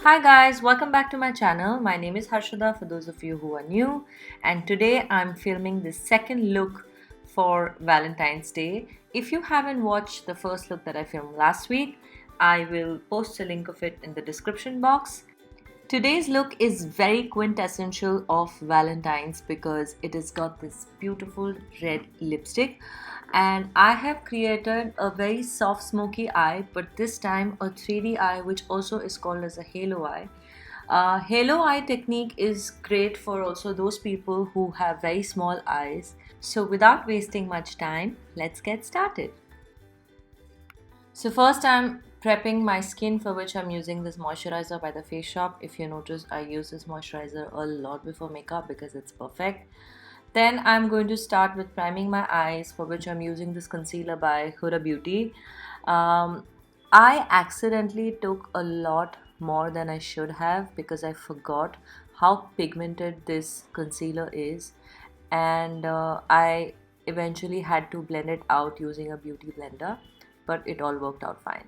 Hi guys, welcome back to my channel. My name is Harshada for those of you who are new, and today I'm filming the second look for Valentine's Day. If you haven't watched the first look that I filmed last week, I will post a link of it in the description box. Today's look is very quintessential of Valentine's because it has got this beautiful red lipstick, and I have created a very soft smoky eye, but this time a 3D eye, which also is called as a halo eye. Halo eye technique is great for also those people who have very small eyes. So without wasting much time, let's get started. So first I'm prepping my skin, for which I'm using this moisturizer by the Face Shop. If you notice, I use this moisturizer a lot before makeup because it's perfect. Then I'm going to start with priming my eyes, for which I'm using this concealer by Huda Beauty. I accidentally took a lot more than I should have because I forgot how pigmented this concealer is, and I eventually had to blend it out using a beauty blender, but it all worked out fine.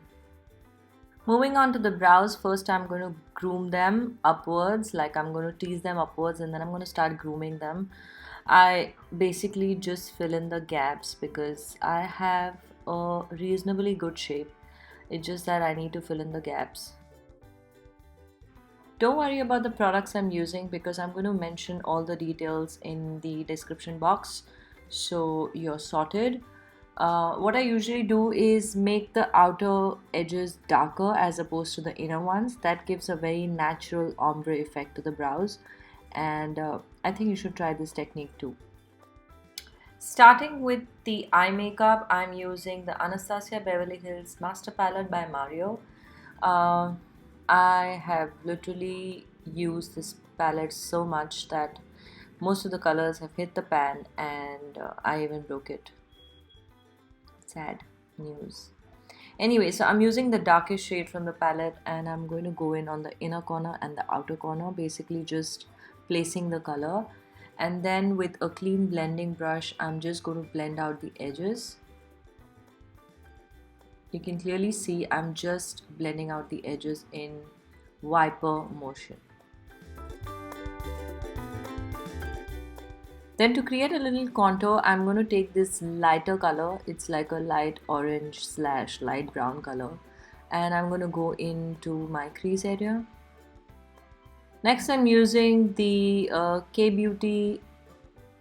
Moving on to the brows, first I'm going to groom them upwards, like I'm going to tease them upwards and then I'm going to start grooming them. I basically just fill in the gaps because I have a reasonably good shape. It's just that I need to fill in the gaps. Don't worry about the products I'm using because I'm going to mention all the details in the description box, so you're sorted. What I usually do is make the outer edges darker as opposed to the inner ones. That gives a very natural ombre effect to the brows, and I think you should try this technique too. Starting with the eye makeup, I'm using the Anastasia Beverly Hills Master Palette by Mario. Uh, I have literally used this palette so much that most of the colors have hit the pan, and I even broke it. Sad news. Anyway, so I'm using the darkest shade from the palette and I'm going to go in on the inner corner and the outer corner, basically just placing the color. And then with a clean blending brush, I'm just going to blend out the edges. You can clearly see I'm just blending out the edges in wiper motion. Then to create a little contour, I'm going to take this lighter color. It's like a light orange slash light brown color. And I'm going to go into my crease area. Next, I'm using the K Beauty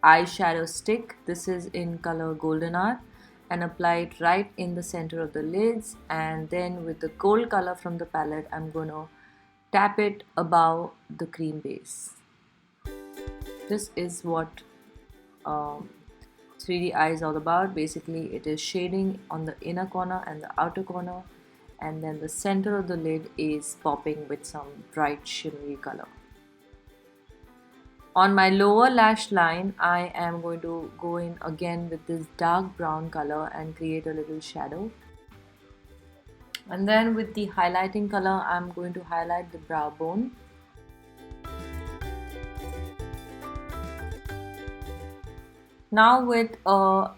eyeshadow stick. This is in color Golden Hour. And apply it right in the center of the lids. And then with the gold color from the palette, I'm going to tap it above the cream base. This is what 3D eye is all about. Basically, it is shading on the inner corner and the outer corner, and then the center of the lid is popping with some bright shimmery color. On my lower lash line, I am going to go in again with this dark brown color and create a little shadow. And then with the highlighting color, I'm going to highlight the brow bone. Now with a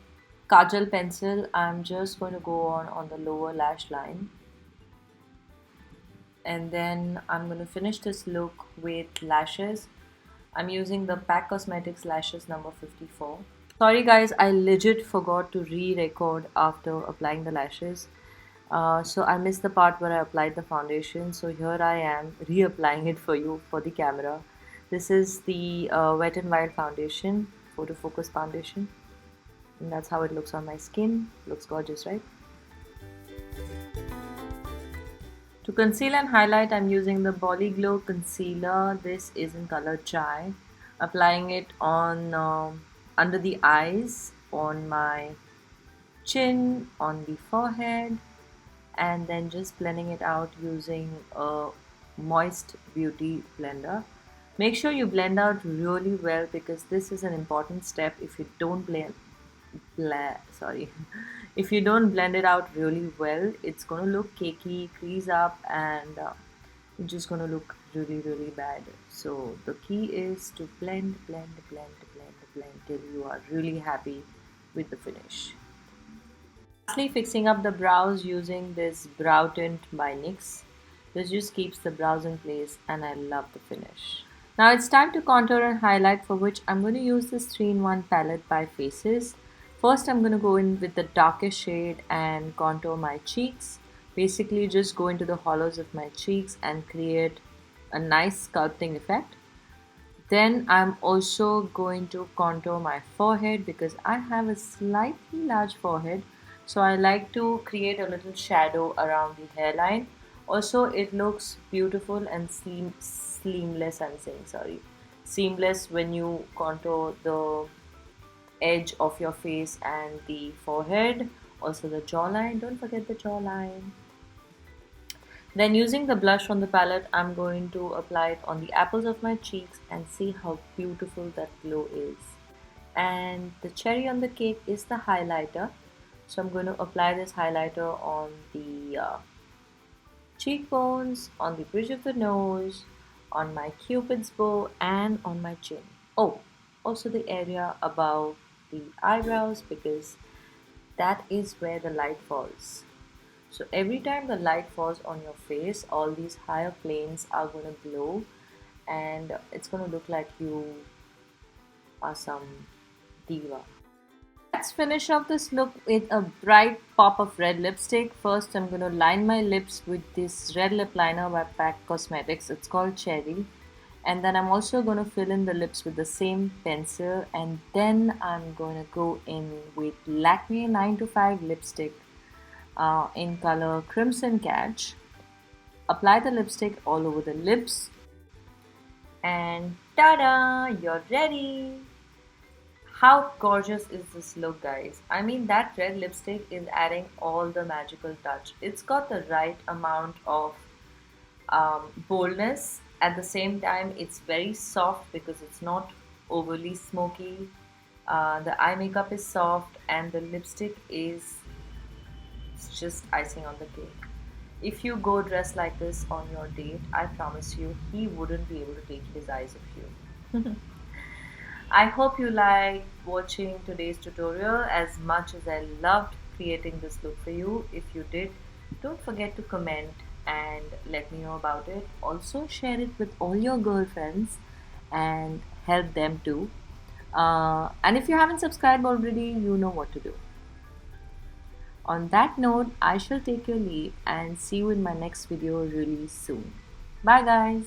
kajal pencil, I'm just going to go on the lower lash line. And then I'm going to finish this look with lashes. I'm using the Pac Cosmetics lashes number 54. Sorry guys, I legit forgot to re-record after applying the lashes. So I missed the part where I applied the foundation. So here I am reapplying it for you for the camera. This is the Wet n Wild foundation. Photofocus foundation, and that's how it looks on my skin. Looks gorgeous, right? To conceal and highlight, I'm using the Bollyglow concealer. This is in color Chai. Applying it on under the eyes, on my chin, on the forehead, and then just blending it out using a moist beauty blender. Make sure you blend out really well because this is an important step. If you don't if you don't blend it out really well, it's going to look cakey, crease up, and it's just going to look really bad. So the key is to blend till you are really happy with the finish. Lastly, fixing up the brows using this brow tint by NYX. This just keeps the brows in place and I love the finish. Now it's time to contour and highlight, for which I'm going to use this 3-in-1 palette by Faces. First I'm going to go in with the darkest shade and contour my cheeks. Basically just go into the hollows of my cheeks and create a nice sculpting effect. Then I'm also going to contour my forehead because I have a slightly large forehead. So I like to create a little shadow around the hairline. Also, it looks beautiful and seamless. I'm saying sorry, seamless when you contour the edge of your face and the forehead. Also the jawline. Don't forget the jawline. Then using the blush on the palette, I'm going to apply it on the apples of my cheeks and see how beautiful that glow is. And the cherry on the cake is the highlighter. So I'm going to apply this highlighter on the cheekbones, on the bridge of the nose, on my cupid's bow, and on my chin. Oh, also the area above the eyebrows, because that is where the light falls. So every time the light falls on your face, all these higher planes are going to glow and it's going to look like you are some diva. Let's finish off this look with a bright pop of red lipstick. First, I'm going to line my lips with this red lip liner by Pac Cosmetics. It's called Cherry. And then I'm also going to fill in the lips with the same pencil. And then I'm going to go in with Lakme 9 to 5 lipstick in color Crimson Catch. Apply the lipstick all over the lips. And ta-da! You're ready! How gorgeous is this look, guys? I mean, that red lipstick is adding all the magical touch. It's got the right amount of boldness. At the same time, it's very soft because it's not overly smoky. The eye makeup is soft and the lipstick is just icing on the cake. If you go dressed like this on your date, I promise you, he wouldn't be able to take his eyes off you. I hope you liked watching today's tutorial as much as I loved creating this look for you. If you did, don't forget to comment and let me know about it. Also share it with all your girlfriends and help them too. And if you haven't subscribed already, you know what to do. On that note, I shall take your leave and see you in my next video really soon. Bye guys.